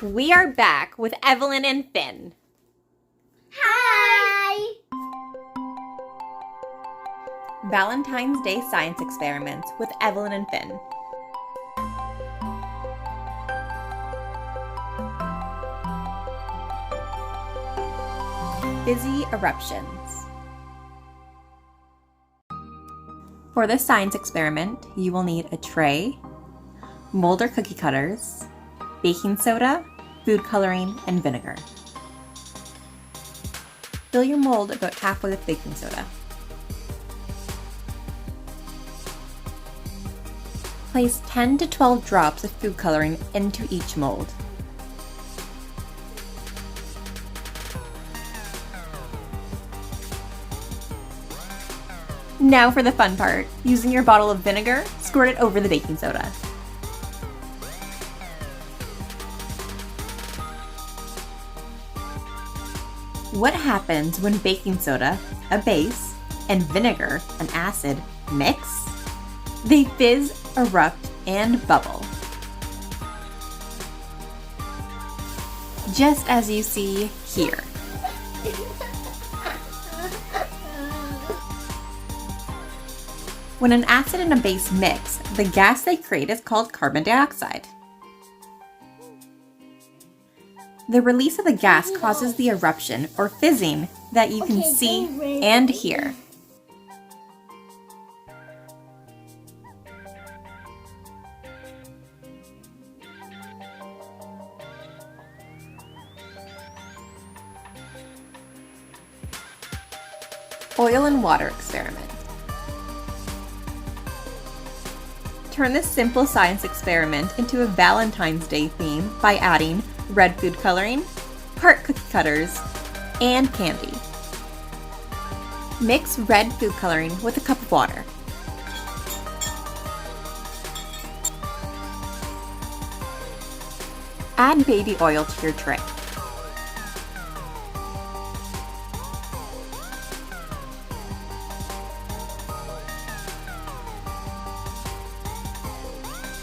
We are back with Evelyn and Finn. Hi! Valentine's Day Science Experiments with Evelyn and Finn. Fizzy Eruptions. For this science experiment, you will need a tray, mold or cookie cutters, baking soda, food coloring, and vinegar. Fill your mold about halfway with baking soda. Place 10 to 12 drops of food coloring into each mold. Now for the fun part. Using your bottle of vinegar, squirt it over the baking soda. What happens when baking soda, a base, and vinegar, an acid, mix? They fizz, erupt, and bubble. Just as you see here. When an acid and a base mix, the gas they create is called carbon dioxide. The release of the gas causes the eruption or fizzing that you can see and hear. Oil and water experiment. Turn this simple science experiment into a Valentine's Day theme by adding red food coloring, heart cookie cutters, and candy. Mix red food coloring with a cup of water. Add baby oil to your tray.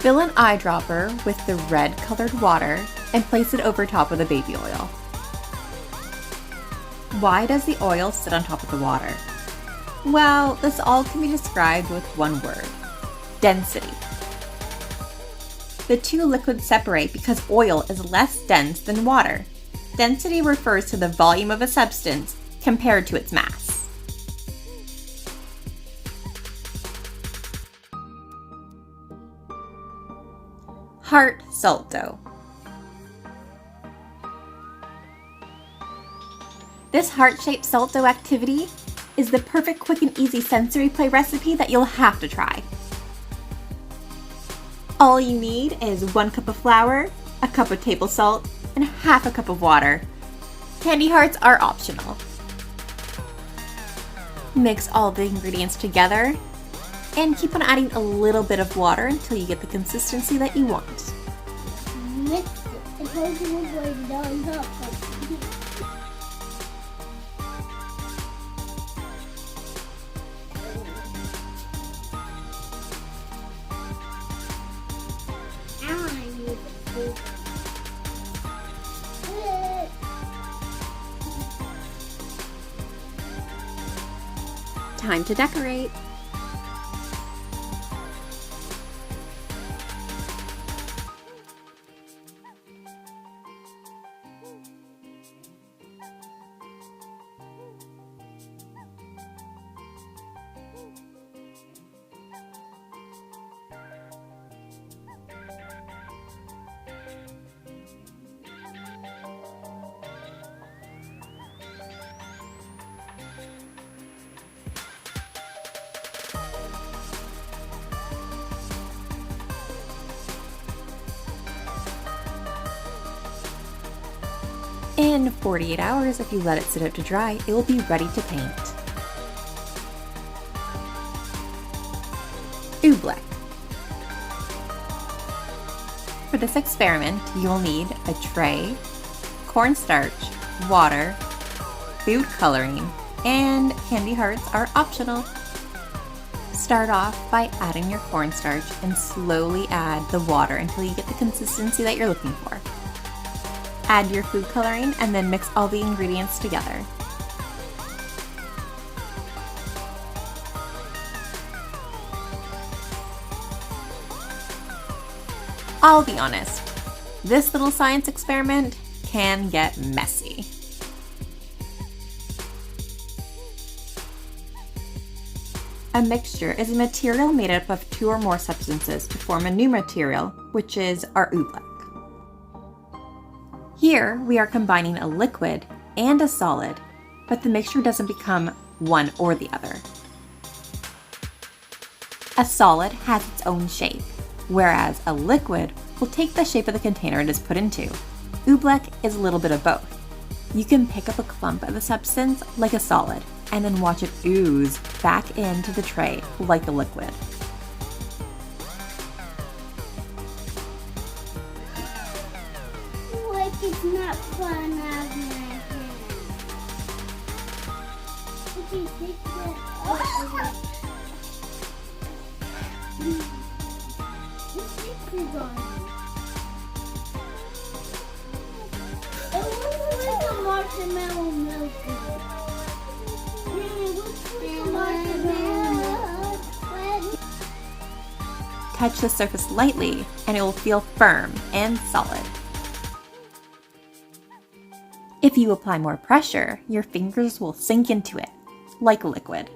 Fill an eyedropper with the red colored water and place it over top of the baby oil. Why does the oil sit on top of the water? Well, this all can be described with one word: density. The two liquids separate because oil is less dense than water. Density refers to the volume of a substance compared to its mass. Heart Salto. This heart-shaped Salto activity is the perfect quick and easy sensory play recipe that you'll have to try. All you need is 1 cup of flour, a cup of table salt, and half a cup of water. Candy hearts are optional. Mix all the ingredients together and keep on adding a little bit of water until you get the consistency that you want. Mix it. I told you to put it on top of it. Time to decorate. In 48 hours, if you let it sit out to dry, it will be ready to paint. Oobleck. For this experiment, you will need a tray, cornstarch, water, food coloring, and candy hearts are optional. Start off by adding your cornstarch and slowly add the water until you get the consistency that you're looking for. Add your food coloring and then mix all the ingredients together. I'll be honest, this little science experiment can get messy. A mixture is a material made up of 2 or more substances to form a new material, which is our oobleck. Here, we are combining a liquid and a solid, but the mixture doesn't become one or the other. A solid has its own shape, whereas a liquid will take the shape of the container it is put into. Oobleck is a little bit of both. You can pick up a clump of a substance like a solid, and then watch it ooze back into the tray like a liquid. Like it's not fun out of my hand. Okay, take that. Oh, the stick is on. It looks like a marshmallow milk. Touch the surface lightly and it will feel firm and solid. If you apply more pressure, your fingers will sink into it, like a liquid.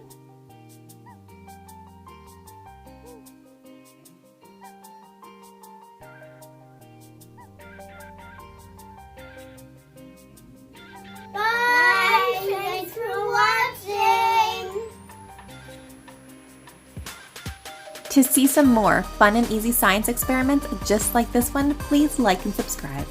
Bye! Thanks for watching! To see some more fun and easy science experiments just like this one, please like and subscribe.